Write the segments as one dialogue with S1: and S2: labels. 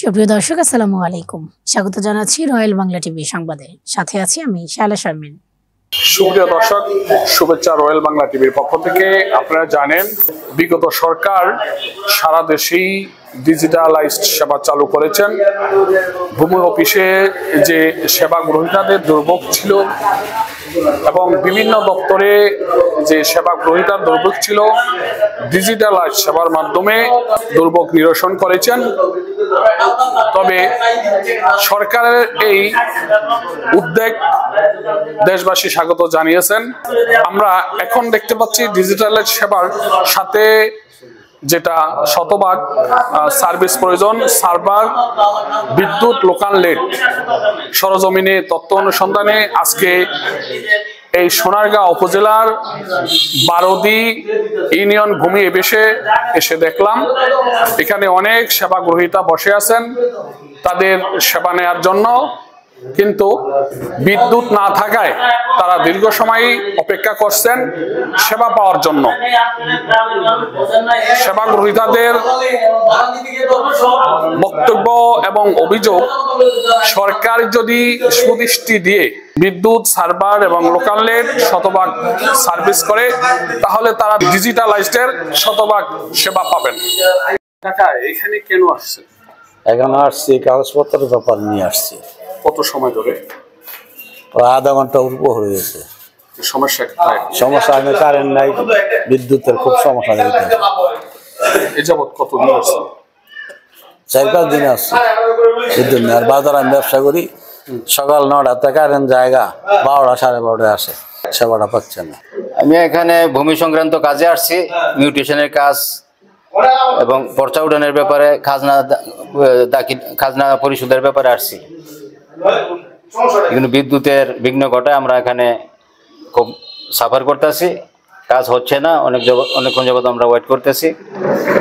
S1: সুপ্রিয় দর্শক, আসসালামু আলাইকুম। স্বাগত জানাচ্ছি রয়্যাল বাংলা টিভি সংবাদে। সাথে আছি আমি শায়লা শারমিন।
S2: সুপ্রিয় দর্শক, শুভেচ্ছা রয়্যাল বাংলা টিভির পক্ষ থেকে। আপনারা জানেন, বিগত সরকার সারা দেশেই ডিজিটালাইজড সেবা চালু করেছেন। ভূমি অফিসে যে সেবা গ্রহীতাদের দুর্ভোগ ছিল এবং বিভিন্ন দপ্তরে যে সেবা গ্রহীতার দুর্ভোগ ছিল, ডিজিটালাইজ সেবার মাধ্যমে দুর্ভোগ নিরসন করেছেন। তবে সরকারের এই উদ্যোগ দেশবাসী স্বাগত জানিয়েছেন। আমরা এখন দেখতে পাচ্ছি ডিজিটালাইজ সেবার সাথে যেটা শতভাগ সার্ভিস প্রয়োজন, সার্ভার, বিদ্যুৎ, লোকাল নেট, সরজমিনে তথ্য অনুসন্ধানে আজকে এই সোনারগাঁও উপজেলার বারোদি ইউনিয়ন ভূমি এসে দেখলাম এখানে অনেক সেবা গ্রহীতা বসে আছেন তাদের সেবা নেওয়ার জন্য, কিন্তু বিদ্যুৎ না থাকায় তারা দীর্ঘ সময় অপেক্ষা করছেন সেবা পাওয়ার জন্য। সেবা গ্রহীতাদের বক্তব্য এবং অভিযোগ, সরকার যদি সুদৃষ্টি দিয়ে বিদ্যুৎ, সার্ভার এবং লোকাল নেট শতভাগ সার্ভিস করে, তাহলে তারা ডিজিটালাইজডের শতভাগ সেবা পাবেন। কাকা, এখানে কেন আসছে?
S3: এখানে আসছি কাগজপত্রের ব্যাপার নিয়ে আসছি।
S2: কত সময় ধরে?
S3: আধা ঘন্টা উপর হয়ে গেছে।
S2: সমস্যা
S3: আমি কারেন্ট নাই, বিদ্যুতের খুব সমস্যা হয়েছে।
S2: এ যাবৎ কতদিন আসছে?
S3: 4-5 দিন আসছে বিদ্যুৎ নেই। আর বাজার আমি ব্যবসা করি, সকাল 9টাতে কারেন্ট জায়গা 12টা 12:30 আসে, সেবাটা পাচ্ছে না।
S4: আমি এখানে ভূমি সংক্রান্ত কাজে আসছি, মিউটেশনের কাজ এবং পর্চা উঠানের ব্যাপারে, খাজনা পরিশোধের ব্যাপারে আসছি। কিন্তু বিদ্যুতের বিঘ্ন ঘটায় আমরা এখানে খুব সাফার করতেছি, কাজ হচ্ছে না। অনেকক্ষণ যাবত আমরা ওয়েট করতেছি,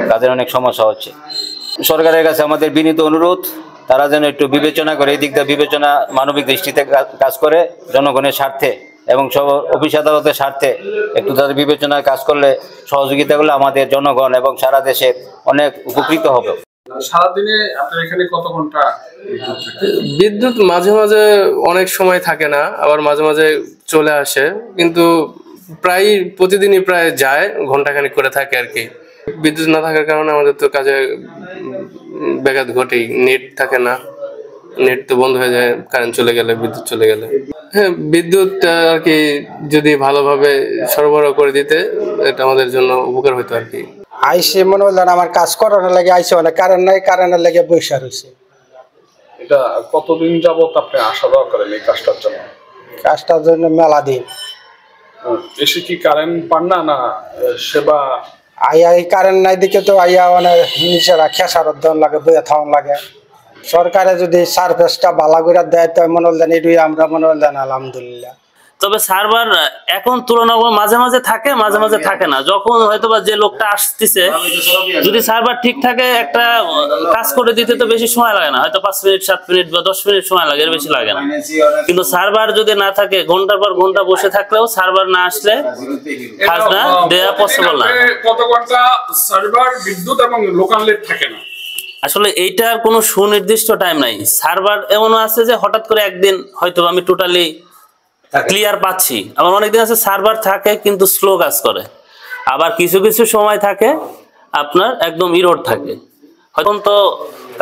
S4: কাজের অনেক সমস্যা হচ্ছে। সরকারের কাছে আমাদের বিনীত অনুরোধ, তারা যেন একটু বিবেচনা করে, এই দিকটা বিবেচনা, মানবিক দৃষ্টিতে কাজ করে, জনগণের স্বার্থে এবং সব অফিস আদালতের স্বার্থে একটু তাদের বিবেচনায় কাজ করলে, সহযোগিতা করলে আমাদের জনগণ এবং সারা দেশে অনেক উপকৃত হবে।
S2: সারাদিনে আপনার এখানে কত ঘন্টা
S5: বিদ্যুৎ? মাঝে মাঝে অনেক সময় থাকে না, আবার মাঝে মাঝে চলে আসে, কিন্তু প্রায় প্রতিদিনই প্রায় যায়, ঘন্টাখানিক করে থাকে আর কি। বিদ্যুৎ না থাকার কারণে আমাদের তো কাজে ব্যাঘাত ঘটেই। নেট থাকে না, নেট তো বন্ধ হয়ে যায় কারেন্ট চলে গেলে, বিদ্যুৎ চলে গেলে। হ্যাঁ, বিদ্যুৎ আর কি যদি ভালোভাবে সরবরাহ করে দিতে, এটা আমাদের জন্য উপকার হতো আর কি।
S6: আইসে মনে হলো আমার কাজ করানোর লাগে আইসে, অনেক কারেন্ট নাই, কারেন্টের লেগে বৈশা রয়েছে।
S2: এটা কতদিন যাবত আপনি আসা যাওয়া করেন এই কাজটার জন্য?
S6: কাজটার জন্য মেলা দিন
S2: এসে কি কারেন্ট পান না? না সেবা
S6: আইয়া এই কারেন্ট নাই দিকে তো আইয়া অনেক নিজেরা খেসারত দেওয়ার লাগে, বইয়া থাউন লাগে। সরকারে যদি সার্ভিসটা ভালো করে দেয় তো মনে হলেন এটুই আমরা মনে হলেন আলহামদুলিল্লাহ।
S7: তবে সার্ভার এখন তুলনামূলক মাঝে মাঝে থাকে, মাঝে মাঝে থাকে না। যখন হয়তোবা যে লোকটা আসতেছে, যদি সার্ভার ঠিক থাকে, একটা কাজ করে দিতে তো বেশি সময় লাগে না, হয়তো 5 মিনিট 7 মিনিট বা 10 মিনিট সময় লাগে, এর বেশি লাগে না। কিন্তু সার্ভার যদি না থাকে, ঘন্টার পর ঘন্টা বসে থাকলেও সার্ভার না আসলে খাজনা দেয়া পসিবল না।
S2: কত ঘন্টা সার্ভার, বিদ্যুৎ এবং লোকাল নেট থাকে না?
S7: আসলে এইটার কোনো সুনির্দিষ্ট টাইম নাই। সার্ভার এমনও আছে যে হঠাৎ করে একদিন হয়তো আমি টোটালি ক্লিয়ার পাচ্ছি, আবার অনেকদিন আছে সার্ভার থাকে কিন্তু স্লো কাজ করে, আবার কিছু কিছু সময় থাকে আপনার একদম ইরোড থাকে, হয়তো তো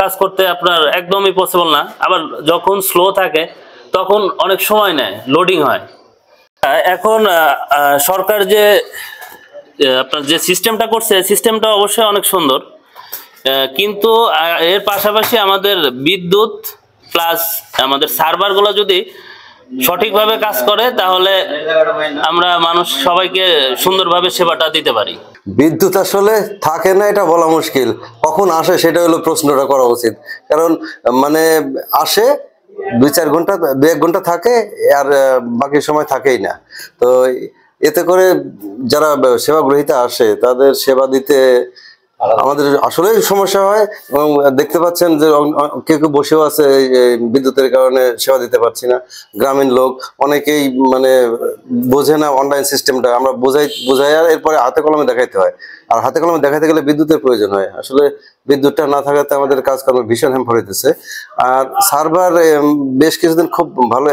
S7: কাজ করতে আপনার একদমই পসিবল না। আবার যখন স্লো থাকে তখন অনেক সময় নেয়, লোডিং হয়। এখন সরকার যে আপনার যে সিস্টেমটা করছে, সিস্টেমটা অবশ্যই অনেক সুন্দর, কিন্তু এর পাশাপাশি আমাদের বিদ্যুৎ প্লাস আমাদের সার্ভারগুলো যদি সঠিকভাবে কাজ করে, তাহলে আমরা মানুষ সবাইকে সুন্দরভাবে সেবাটা দিতে পারি।
S8: বিদ্যুৎ আসলে থাকে না এটা বলা মুশকিল, কখন আসে সেটা হলো প্রশ্নটা করা উচিত। কারণ মানে আসে 2-4 ঘন্টা, 2-1 ঘন্টা থাকে, আর বাকি সময় থাকেই না। তো এতে করে যারা সেবা গ্রহীতা আসে তাদের সেবা দিতে আমাদের আসলে সমস্যা হয়। এবং দেখতে পাচ্ছেন যে কেউ কেউ বসেও আছে, বিদ্যুতের কারণে সেবা দিতে পারছি না। গ্রামীণ লোক অনেকেই মানে বোঝে না অনলাইন সিস্টেমটা, আমরা বোঝাই আর এরপরে হাতে কলমে দেখাইতে হয়। আর হাতে কলমে দেখাতে গেলে বিদ্যুতের প্রয়োজন হয়। আসলে বিদ্যুৎটা না থাকাতে আমাদের কাজকর্ম ভীষণ হ্যাম্পার হইতেছে। আর সার্ভার বেশ কিছুদিন খুব ভালো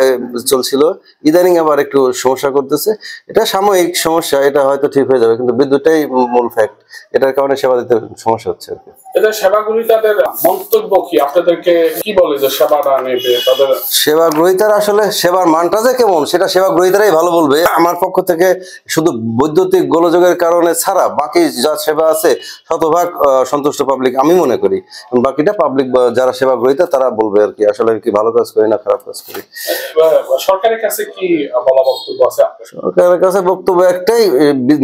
S8: চলছিল, ইদানিং আবার একটু সমস্যা করতেছে। এটা সাময়িক সমস্যা, এটা হয়তো ঠিক হয়ে যাবে, কিন্তু বিদ্যুৎটাই মূল ফ্যাক্ট, এটার কারণে সেবা দিতে সমস্যা হচ্ছে আর কি।
S2: এদের সেবাগুলি তাদের মন্তব্য কি, আপনাদেরকে কি বলে যে সেবাটা নেবে তাদের?
S8: সেবা গ্রহীতারা আসলে সেবার মানটা যে কেমন সেটা সেবা গ্রহীতারাই ভালো বলবে। আমার পক্ষ থেকে শুধু বৈদ্যুতিক গোলযোগের কারণে ছাড়া বাকি যা সেবা আছে শতভাগ সন্তুষ্ট পাবলিক আমি মনে করি। বাকিটা পাবলিক যারা সেবা গ্রহীতা তারা বলবে আর কি, আসলে কি ভালো কাজ করি না খারাপ কাজ করি।
S2: সরকারের কাছে কি বলা বক্তব্য আছে?
S8: সরকারের কাছে বক্তব্য একটাই,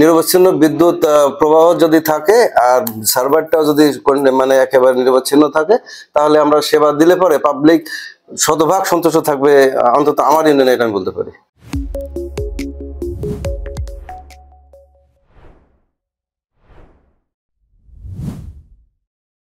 S8: নিরবচ্ছিন্ন বিদ্যুৎ প্রবাহ যদি থাকে আর সার্ভারটাও যদি মানে একেবারে নিরবচ্ছিন্ন থাকে, তাহলে আমরা সেবা দিলে পরে পাবলিক শতভাগ সন্তুষ্ট থাকবে, অন্তত আমার ইউনিয়নে এটা আমি বলতে পারি।